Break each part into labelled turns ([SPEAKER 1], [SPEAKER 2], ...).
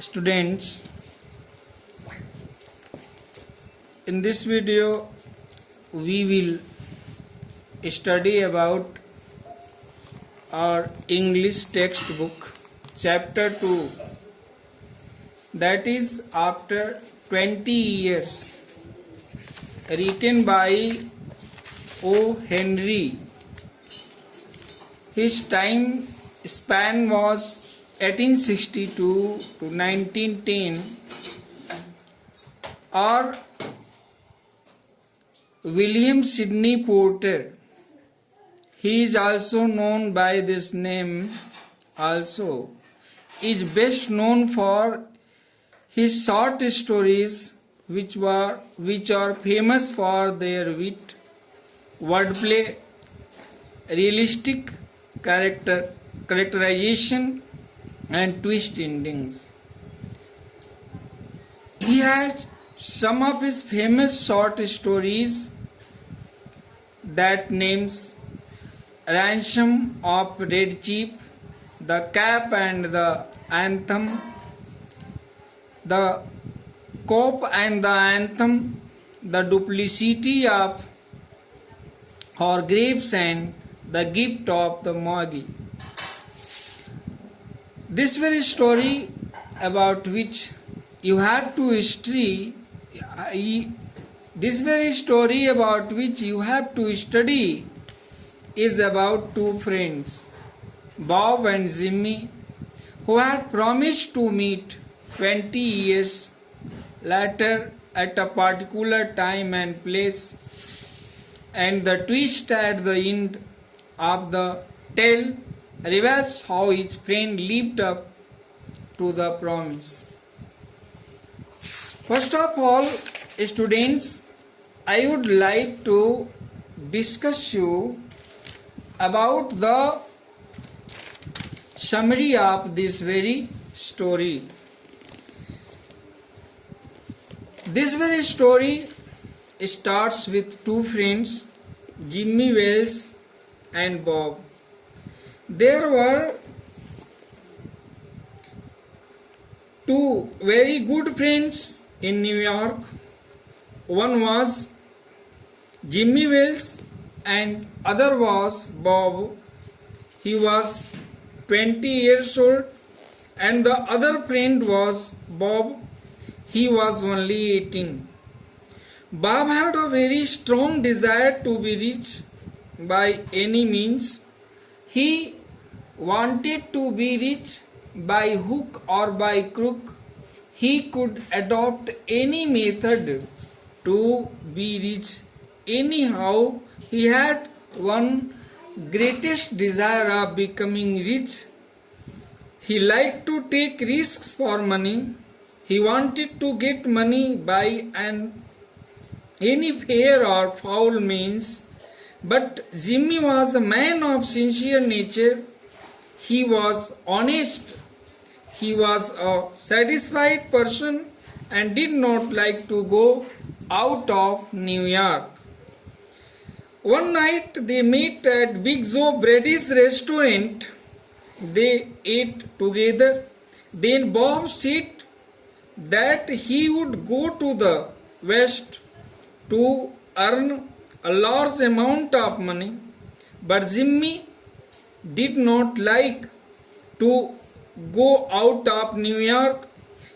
[SPEAKER 1] Students, in this video we will study about our English textbook chapter 2, that is after 20 years, written by O. Henry. His time span was 1862 to 1910, or William Sidney Porter. He is also known by this name. Also, is best known for his short stories, which are famous for their wit, wordplay, realistic characterization, and twist endings. He had some of his famous short stories, that names Ransom of Red Chief, The Cap and the Anthem, The Cope and the Anthem, The Duplicity of Horgraves, and The Gift of the Magi. This very story about which you have to study, is about two friends, Bob and Jimmy, who had promised to meet 20 years later at a particular time and place, and the twist at the end of the tale reveals how his friend lived up to the promise. First of all, students, I would like to discuss you about the summary of this very story. This very story starts with two friends, Jimmy Wales and Bob. There were two very good friends in New York. One was Jimmy Wales and other was Bob. He was 20 years old, and the other friend was Bob. He was only 18. Bob had a very strong desire to be rich by any means. He wanted to be rich by hook or by crook. He could adopt any method to be rich. Anyhow, he had one greatest desire of becoming rich. He liked to take risks for money. He wanted to get money by any fair or foul means. But Jimmy was a man of sincere nature. He was honest. He was a satisfied person and did not like to go out of New York. One night they met at Big Joe Brady's restaurant. They ate together. Then Bob said that he would go to the West to earn a large amount of money, but Jimmy did not like to go out of New York.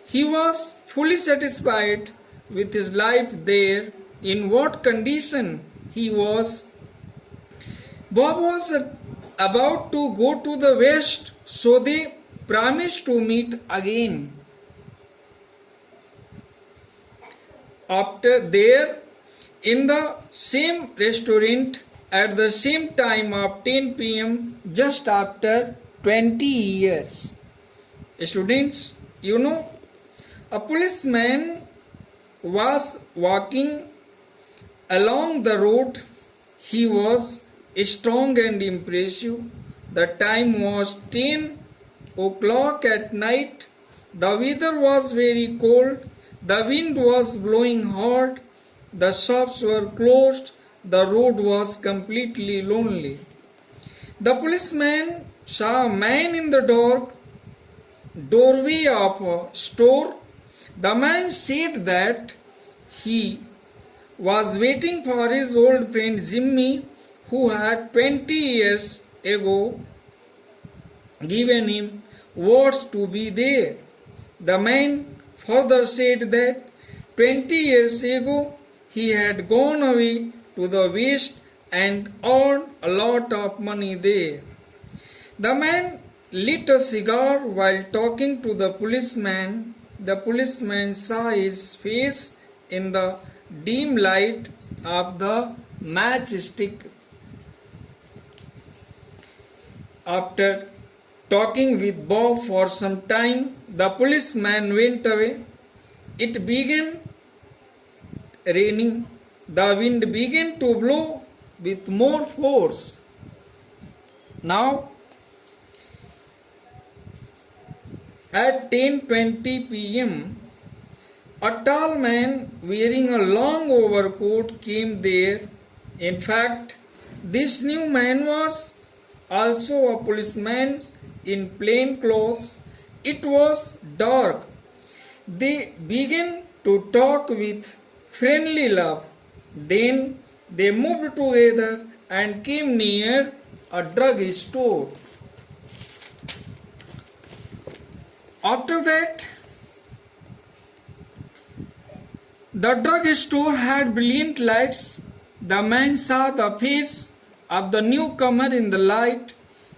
[SPEAKER 1] He was fully satisfied with his life there, in what condition he was. Bob was about to go to the West, so they promised to meet again. After there, in the same restaurant at the same time of 10 p.m., just after 20 years. Students, a policeman was walking along the road. He was strong and impressive. The time was 10 o'clock at night. The weather was very cold. The wind was blowing hard. The shops were closed. The road was completely lonely. The policeman saw a man in the dark doorway of a store. The man said that he was waiting for his old friend Jimmy, who had 20 years ago given him words to be there. The man further said that 20 years ago he had gone away to the West and earned a lot of money there. The man lit a cigar while talking to the policeman. The policeman saw his face in the dim light of the matchstick. After talking with Bob for some time, the policeman went away. It began raining. The wind began to blow with more force. Now, at 10:20 p.m., a tall man wearing a long overcoat came there. In fact, this new man was also a policeman in plain clothes. It was dark. They began to talk with friendly laugh. Then they moved together and came near a drug store. After that, the drug store had brilliant lights. The man saw the face of the newcomer in the light.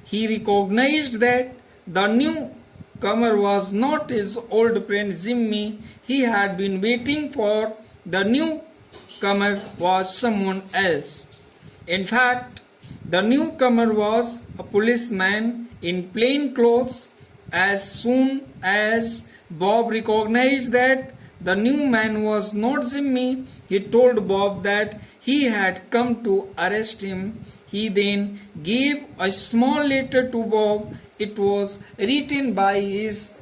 [SPEAKER 1] He recognized that the newcomer was not his old friend Jimmy. He had been waiting for. The newcomer was someone else. In fact, the newcomer was a policeman in plain clothes. As soon as Bob recognized that the new man was not Jimmy, he told Bob that he had come to arrest him. He then gave a small letter to Bob. It was written by his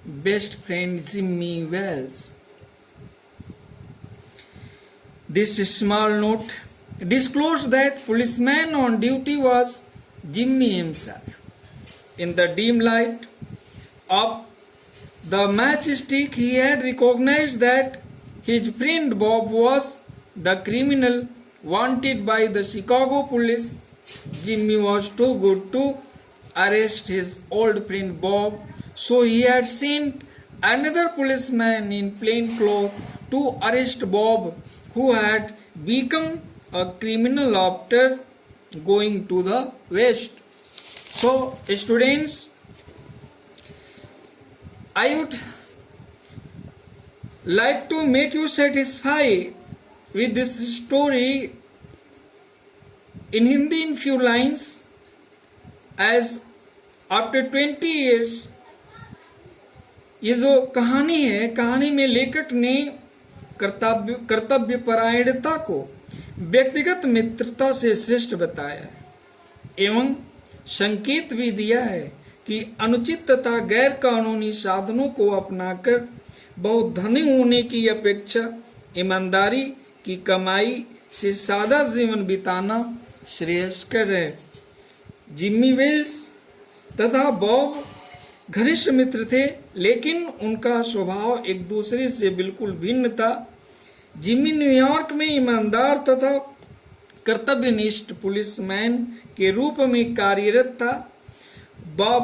[SPEAKER 1] best friend Jimmy Wells. This small note disclosed that policeman on duty was Jimmy himself. In the dim light of the matchstick, he had recognized that his friend Bob was the criminal wanted by the Chicago police. Jimmy was too good to arrest his old friend Bob, so he had sent another policeman in plain clothes to arrest Bob, who had become a criminal after going to the West. So, students, I would like to make you satisfied with this story in Hindi in few lines, as after 20 years ये जो कहानी है, कहानी में लेखक ने कर्तव्य परायणता को व्यक्तिगत मित्रता से श्रेष्ठ बताया है एवं संकेत भी दिया है कि अनुचित तथा गैर कानूनी साधनों को अपनाकर बहुत धनी होने की अपेक्षा ईमानदारी की कमाई से सादा जीवन बिताना श्रेयस्कर है। जिम्मी वेल्स तथा बॉब घनिष्ठ मित्र थे, लेकिन उनका स्वभाव एक दूसरे से बिल्कुल भिन्न था। जिम्मी न्यूयॉर्क में ईमानदार तथा कर्तव्यनिष्ठ पुलिसमैन के रूप में कार्यरत था। बॉब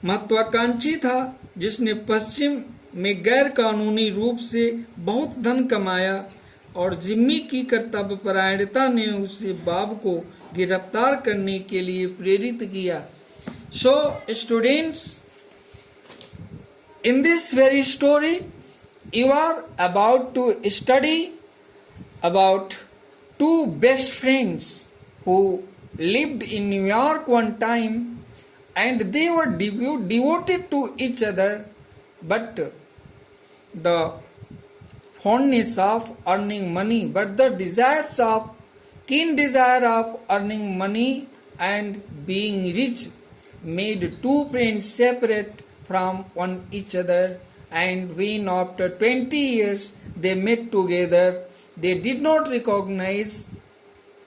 [SPEAKER 1] महत्वाकांक्षी था, जिसने पश्चिम में गैर कानूनी रूप से बहुत धन कमाया, और जिम्मी की कर्तव्यपरायणता ने उसे बॉब को गिरफ्तार करने के लिए प्रेरित किया। So students, in this very story you are about to study about two best friends who lived in New York one time, and they were devoted to each other, but the fondness of earning money, but the keen desire of earning money and being rich made two friends separate from one each other. And when after 20 years they met together, they did not recognize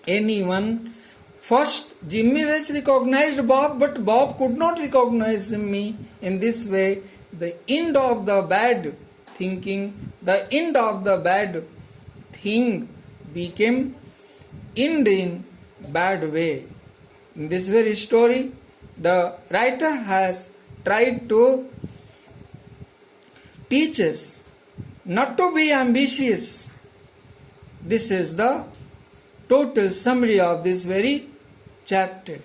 [SPEAKER 1] anyone. First, Jimmy Wells recognized Bob, but Bob could not recognize Jimmy. In this way, the end of the bad thinking, the end of the bad thing became end in bad way. In this very story, the writer has tried to teach us not to be ambitious. This is the total summary of this very chapter.